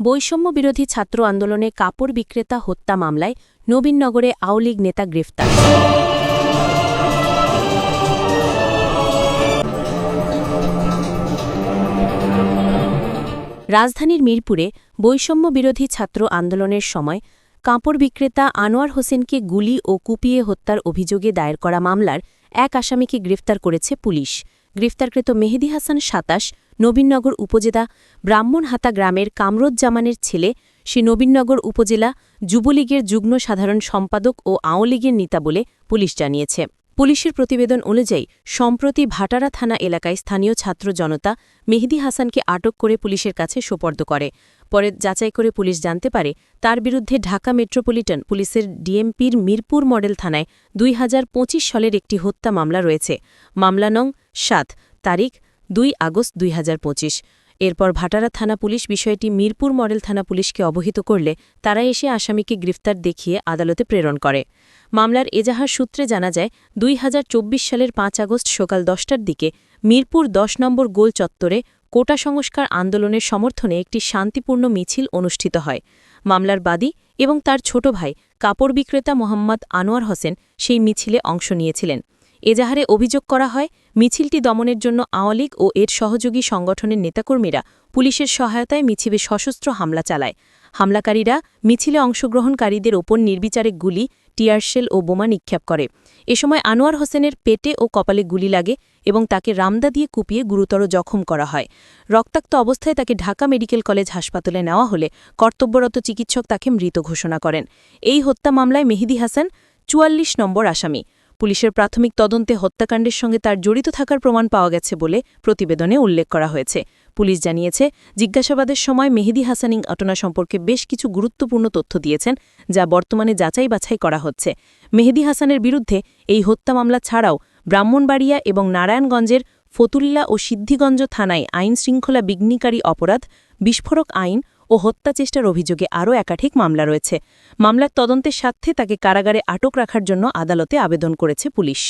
বৈষম্য বিরোধী ছাত্র আন্দোলনে কাপড় বিক্রেতা হত্যা মামলায় নবীনগরে আওয়ামী লীগ নেতা গ্রেফতার। রাজধানীর মিরপুরে বৈষম্য বিরোধী ছাত্র আন্দোলনের সময় কাপড় বিক্রেতা আনোয়ার হোসেনকে গুলি ও কুপিয়ে হত্যার অভিযোগে দায়ের করা মামলার এক আসামিকে গ্রেফতার করেছে পুলিশ। গ্রেফতারকৃত মেহেদী হাসান ২৭ নবীনগর উপজেলা ব্রাহ্মণহাতা গ্রামের কামরুজ্জামানের ছেলে। সে নবীনগর উপজেলা যুবলীগের যুগ্ম সাধারণ সম্পাদক ও আওয়ামী লীগের নেতা বলে পুলিশ জানিয়েছে। পুলিশের প্রতিবেদন অনুযায়ী সম্প্রতি ভাটারা থানা এলাকায় স্থানীয় ছাত্র জনতা মেহেদী হাসানকে আটক করে পুলিশের কাছে সোপর্দ করে। পরে যাচাই করে পুলিশ জানতে পারে তার বিরুদ্ধে ঢাকা মেট্রোপলিটন পুলিশের ডিএমপির মিরপুর মডেল থানায় ২০২৫ সালের একটি হত্যা মামলা রয়েছে। মামলা নং ৭, তারিখ ২ আগস্ট ২০২৫। এরপর ভাটারা থানা পুলিশ বিষয়টি মিরপুর মডেল থানা পুলিশকে অবহিত করলে তারা এসে আসামিকে গ্রেফতার দেখিয়ে আদালতে প্রেরণ করে। মামলার এজাহার সূত্রে জানা যায় ২০২৪ সালের ৫ আগস্ট সকাল ১০টার দিকে মিরপুর ১০ নম্বর গোল চত্বরে কোটা সংস্কার আন্দোলনের সমর্থনে একটি শান্তিপূর্ণ মিছিল অনুষ্ঠিত হয়। মামলার বাদী এবং তার ছোট ভাই কাপড় বিক্রেতা মোহাম্মদ আনোয়ার হোসেন সেই মিছিলে অংশ নিয়েছিলেন। এজাহারে অভিযোগ করা হয় মিছিলটি দমনের জন্য আওয়ামী লীগ ও এর সহযোগী সংগঠনের নেতাকর্মীরা পুলিশের সহায়তায় মিছিলে সশস্ত্র হামলা চালায়। হামলাকারীরা মিছিলে অংশগ্রহণকারীদের ওপর নির্বিচারে গুলি, টিয়ারশেল ও বোমা নিক্ষেপ করে। এ সময় আনোয়ার হোসেনের পেটে ও কপালে গুলি লাগে এবং তাকে রামদা দিয়ে কুপিয়ে গুরুতর জখম করা হয়। রক্তাক্ত অবস্থায় তাকে ঢাকা মেডিকেল কলেজ হাসপাতালে নেওয়া হলে কর্তব্যরত চিকিৎসক তাকে মৃত ঘোষণা করেন। এই হত্যা মামলায় মেহেদী হাসান ৪৪ নম্বর আসামি। পুলিশের প্রাথমিক তদন্তে হত্যাকাণ্ডের সঙ্গে তার জড়িত থাকার প্রমাণ পাওয়া গেছে বলে প্রতিবেদনে উল্লেখ করা হয়েছে। পুলিশ জানিয়েছে, জিজ্ঞাসাবাদের সময় মেহেদী হাসান ঘটনা সম্পর্কে বেশ কিছু গুরুত্বপূর্ণ তথ্য দিয়েছেন, যা বর্তমানে যাচাই বাছাই করা হচ্ছে। মেহেদী হাসানের বিরুদ্ধে এই হত্যা মামলা ছাড়াও ব্রাহ্মণবাড়িয়া এবং নারায়ণগঞ্জের ফতুল্লা ও সিদ্ধিগঞ্জ থানায় আইন শৃঙ্খলা বিঘ্নিকারী অপরাধ, বিস্ফোরক আইন ও হত্যা চেষ্টার অভিযোগে আরও একাধিক মামলা রয়েছে। মামলার তদন্তের স্বার্থে তাকে কারাগারে আটক রাখার জন্য আদালতে আবেদন করেছে পুলিশ।